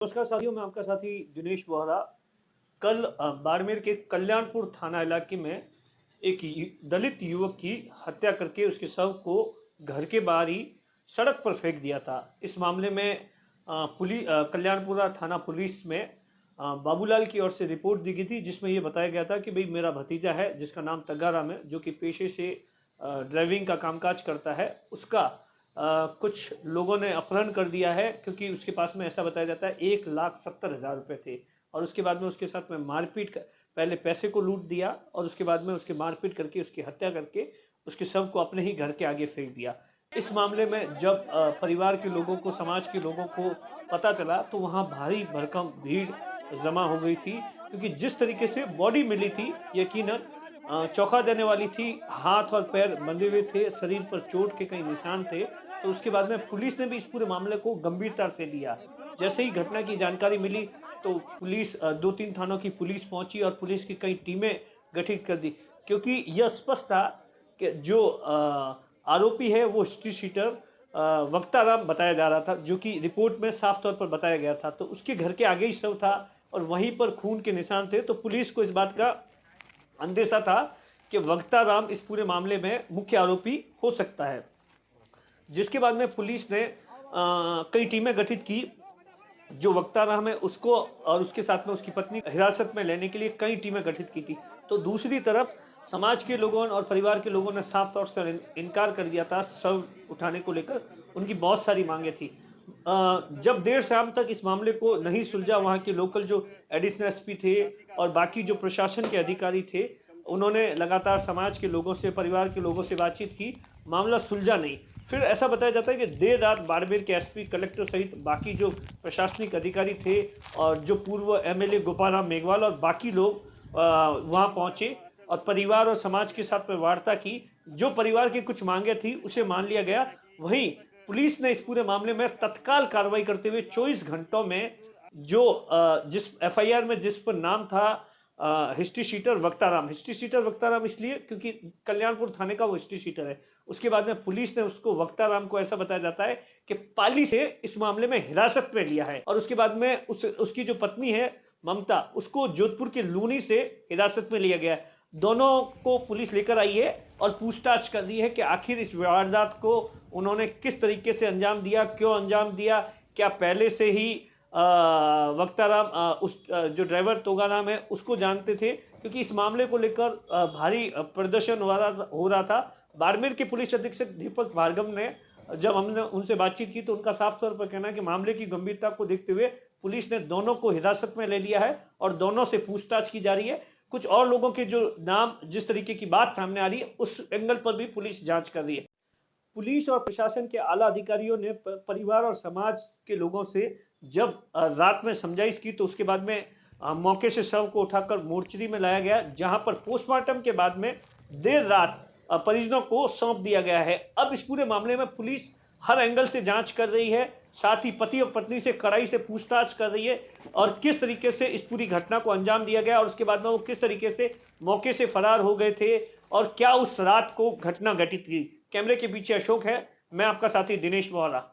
नमस्कार साथियों, मैं आपका साथी दिनेश बोहरा। कल बाड़मेर के कल्याणपुर थाना इलाके में एक दलित युवक की हत्या करके उसके शव को घर के बाहर ही सड़क पर फेंक दिया था। इस मामले में कल्याणपुरा थाना पुलिस में बाबूलाल की ओर से रिपोर्ट दी गई थी, जिसमें ये बताया गया था कि भाई मेरा भतीजा है जिसका नाम तग्गाराम है, जो कि पेशे से ड्राइविंग का कामकाज करता है। उसका कुछ लोगों ने अपहरण कर दिया है, क्योंकि उसके पास में ऐसा बताया जाता है 1,70,000 रुपये थे। और उसके बाद में उसके साथ में पहले पैसे को लूट दिया और उसके बाद में उसके मारपीट करके उसकी हत्या करके उसके शव को अपने ही घर के आगे फेंक दिया। इस मामले में जब परिवार के लोगों को, समाज के लोगों को पता चला, तो वहाँ भारी भरकम भीड़ जमा हो गई थी, क्योंकि जिस तरीके से बॉडी मिली थी यकीनन चौंका देने वाली थी। हाथ और पैर बंधे हुए थे, शरीर पर चोट के कई निशान थे। तो उसके बाद में पुलिस ने भी इस पूरे मामले को गंभीरता से लिया। जैसे ही घटना की जानकारी मिली, तो पुलिस 2-3 थानों की पुलिस पहुंची और पुलिस की कई टीमें गठित कर दी, क्योंकि यह स्पष्ट था कि जो आरोपी है वो हिस्ट्री शीटर वक्ताराम बताया जा रहा था, जो कि रिपोर्ट में साफ तौर पर बताया गया था। तो उसके घर के आगे ही शव था और वहीं पर खून के निशान थे। तो पुलिस को इस बात का अंदेशा था कि वक्ताराम इस पूरे मामले में मुख्य आरोपी हो सकता है। जिसके बाद में पुलिस ने कई टीमें गठित की। जो वक्ताराम है उसको और उसके साथ में उसकी पत्नी हिरासत में लेने के लिए कई टीमें गठित की थी। तो दूसरी तरफ समाज के लोगों और परिवार के लोगों ने साफ तौर से इनकार कर दिया था शव उठाने को लेकर। उनकी बहुत सारी मांगे थी। जब देर शाम तक इस मामले को नहीं सुलझा, वहाँ के लोकल जो एडिशनल एसपी थे और बाकी जो प्रशासन के अधिकारी थे, उन्होंने लगातार समाज के लोगों से, परिवार के लोगों से बातचीत की, मामला सुलझा नहीं। फिर ऐसा बताया जाता है कि देर रात बाड़मेर के एसपी, कलेक्टर सहित बाकी जो प्रशासनिक अधिकारी थे और जो पूर्व एमएलए गोपालराम मेघवाल और बाकी लोग वहाँ पहुँचे और परिवार और समाज के साथ में वार्ता की। जो परिवार की कुछ मांगे थी उसे मान लिया गया। वहीं पुलिस ने इस पूरे मामले में तत्काल कार्रवाई करते हुए 24 घंटों में जो जिस एफआईआर में जिस पर नाम था हिस्ट्री शीटर वक्ताराम इसलिए क्योंकि कल्याणपुर थाने का वो हिस्ट्री शीटर है। उसके बाद में पुलिस ने उसको, वक्ताराम को, ऐसा बताया जाता है कि पाली से इस मामले में हिरासत में लिया है। और उसके बाद में उसकी जो पत्नी है ममता, उसको जोधपुर के लूनी से हिरासत में लिया गया है। दोनों को पुलिस लेकर आई है और पूछताछ कर रही है कि आखिर इस वारदात को उन्होंने किस तरीके से अंजाम दिया, क्यों अंजाम दिया, क्या पहले से ही वक्ताराम जो ड्राइवर तोगाराम है उसको जानते थे, क्योंकि इस मामले को लेकर भारी प्रदर्शन हो रहा था। बाड़मेर के पुलिस अधीक्षक दीपक भार्गव ने, जब हमने उनसे बातचीत की, तो उनका साफ तौर पर कहना है कि मामले की गंभीरता को देखते हुए पुलिस ने दोनों को हिरासत में ले लिया है और दोनों से पूछताछ की जा रही है। कुछ और लोगों के जो नाम, जिस तरीके की बात सामने आ रही है, उस एंगल पर भी पुलिस जांच कर रही है। पुलिस और प्रशासन के आला अधिकारियों ने परिवार और समाज के लोगों से जब रात में समझाइश की, तो उसके बाद में मौके से शव को उठाकर मोर्चरी में लाया गया, जहां पर पोस्टमार्टम के बाद में देर रात परिजनों को सौंप दिया गया है। अब इस पूरे मामले में पुलिस हर एंगल से जांच कर रही है, साथ ही पति और पत्नी से कड़ाई से पूछताछ कर रही है और किस तरीके से इस पूरी घटना को अंजाम दिया गया और उसके बाद में वो किस तरीके से मौके से फरार हो गए थे और क्या उस रात को घटना घटित की। कैमरे के पीछे अशोक है, मैं आपका साथी दिनेश बोहरा।